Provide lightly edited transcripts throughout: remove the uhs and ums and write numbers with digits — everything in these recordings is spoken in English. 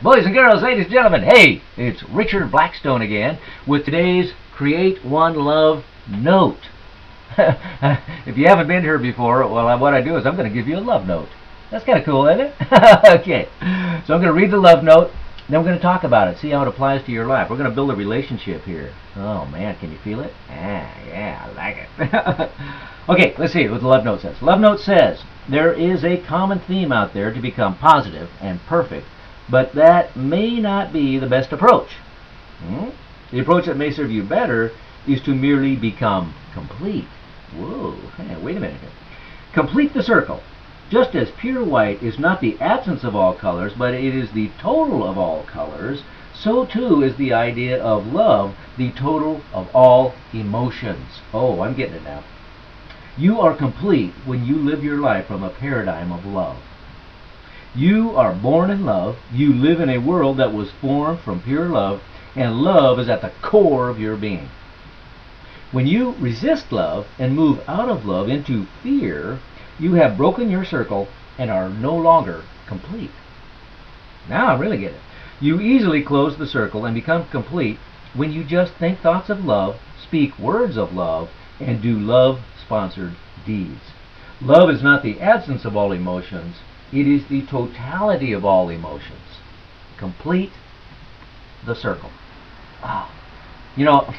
Boys and girls, ladies and gentlemen, hey, it's Richard Blackstone again with today's Create One Love Note. If you haven't been here before, well, what I do is I'm going to give you a love note. That's kind of cool, isn't it? Okay, so I'm going to read the love note, then we're going to talk about it, see how it applies to your life. We're going to build a relationship here. Oh, man, can you feel it? Yeah, I like it. Okay, let's see what the love note says. Love note says, there is a common theme out there to become positive and perfect, but that may not be the best approach. The approach that may serve you better is to merely become complete. Whoa, hey, wait a minute here. Complete the circle. Just as pure white is not the absence of all colors, but it is the total of all colors, so too is the idea of love the total of all emotions. Oh, I'm getting it now. You are complete when you live your life from a paradigm of love. You are born in love. You live in a world that was formed from pure love, and love is at the core of your being. When you resist love and move out of love into fear, you have broken your circle and are no longer complete. Now I really get it. You easily close the circle and become complete when you just think thoughts of love, speak words of love, and do love-sponsored deeds. Love is not the absence of all emotions. It is the totality of all emotions. Complete the circle. Oh, you know,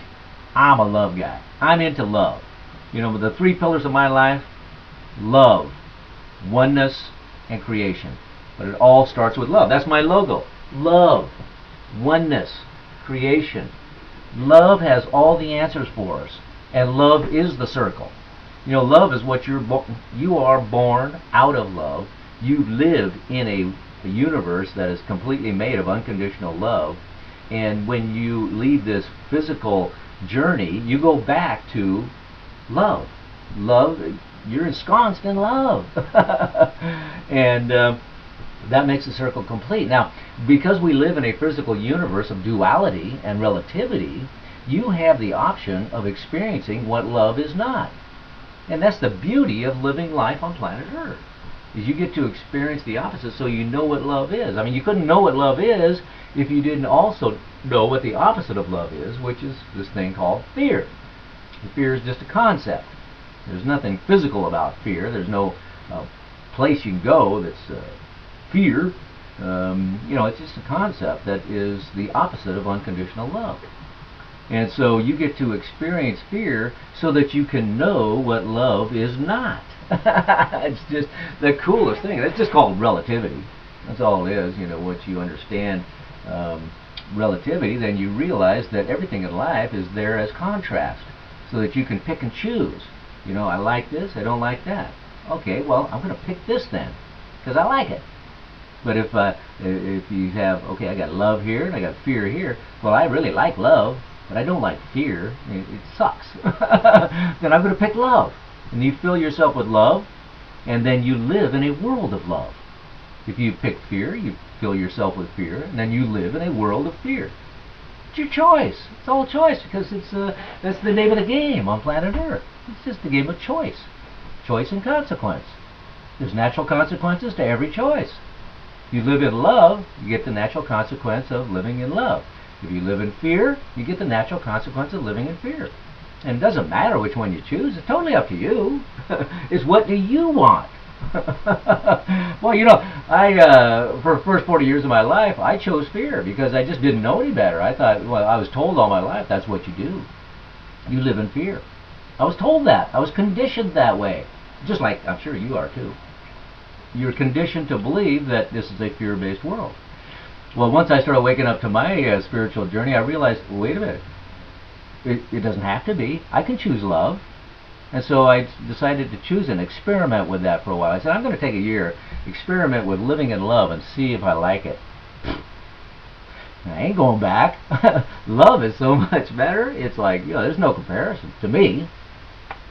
I'm a love guy. I'm into love. You know, the three pillars of my life: love, oneness, and creation. But it all starts with love. That's my logo. Love, oneness, creation. Love has all the answers for us. And love is the circle. You know, love is what you are born out of love. You live in a universe that is completely made of unconditional love. And when you leave this physical journey, you go back to love. Love, you're ensconced in love. And that makes the circle complete. Now, because we live in a physical universe of duality and relativity, you have the option of experiencing what love is not. And that's the beauty of living life on planet Earth, is you get to experience the opposite, so you know what love is. I mean, you couldn't know what love is if you didn't also know what the opposite of love is, which is this thing called fear. Fear is just a concept. There's nothing physical about fear. There's no place you can go that's fear. You know, it's just a concept that is the opposite of unconditional love. And so you get to experience fear so that you can know what love is not. It's just the coolest thing. It's just called relativity. That's all it is. You know, once you understand relativity, then you realize that everything in life is there as contrast, so that you can pick and choose. You know, I like this, I don't like that. Okay, well, I'm going to pick this then, because I like it. But if you have, okay, I got love here and I got fear here, well, I really like love, but I don't like fear. It sucks. Then I'm going to pick love. And you fill yourself with love, and then you live in a world of love. If you pick fear, you fill yourself with fear, and then you live in a world of fear. It's your choice. It's all choice, because that's the name of the game on planet Earth. It's just a game of choice. Choice and consequence. There's natural consequences to every choice. If you live in love, you get the natural consequence of living in love. If you live in fear, you get the natural consequence of living in fear. And it doesn't matter which one you choose. It's totally up to you. It's what do you want? Well, you know, for the first 40 years of my life, I chose fear because I just didn't know any better. I thought, well, I was told all my life that's what you do. You live in fear. I was told that. I was conditioned that way. Just like I'm sure you are too. You're conditioned to believe that this is a fear-based world. Well, once I started waking up to my spiritual journey, I realized, wait a minute. It doesn't have to be. I can choose love. And so I decided to choose and experiment with that for a while. I said, I'm going to take a year, experiment with living in love and see if I like it. I ain't going back. Love is so much better. It's like, you know, there's no comparison to me.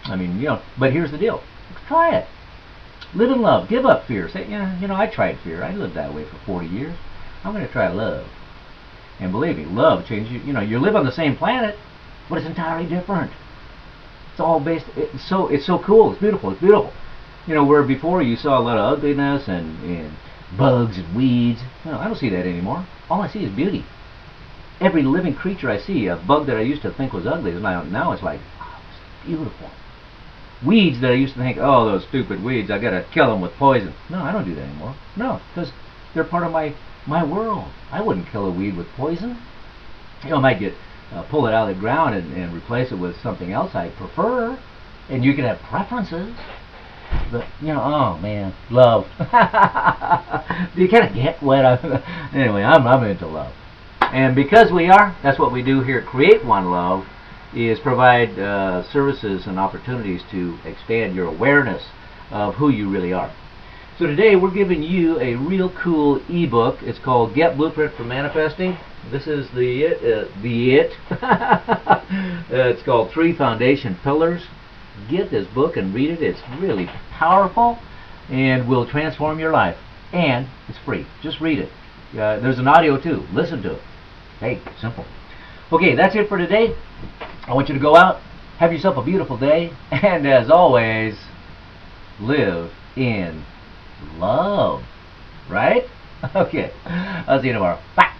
I mean, you know, but here's the deal. Try it. Live in love. Give up fear. Say, yeah, you know, I tried fear. I lived that way for 40 years. I'm going to try love. And believe me, love changes you. You know, you live on the same planet, but it's entirely different. It's all based. It's so cool. It's beautiful. It's beautiful. You know, where before you saw a lot of ugliness and bugs and weeds. No, I don't see that anymore. All I see is beauty. Every living creature I see, a bug that I used to think was ugly, now it's like, oh, it's beautiful. Weeds that I used to think, oh, those stupid weeds, I gotta kill them with poison. No, I don't do that anymore. No, because they're part of my world. I wouldn't kill a weed with poison. I might pull it out of the ground and replace it with something else I prefer. And you can have preferences. But, oh man, love. Do you kind of get what anyway, I'm into love. And because we are, that's what we do here at Create One Love, is provide services and opportunities to expand your awareness of who you really are. So today we're giving you a real cool ebook. It's called Get Blueprint for Manifesting. This is it's called 3 Foundation Pillars. Get this book and read it. It's really powerful and will transform your life. And it's free. Just read it. There's an audio too. Listen to it. Hey, simple. Okay, that's it for today. I want you to go out, have yourself a beautiful day, and as always, live in love. Right? Okay. I'll see you tomorrow. Bye.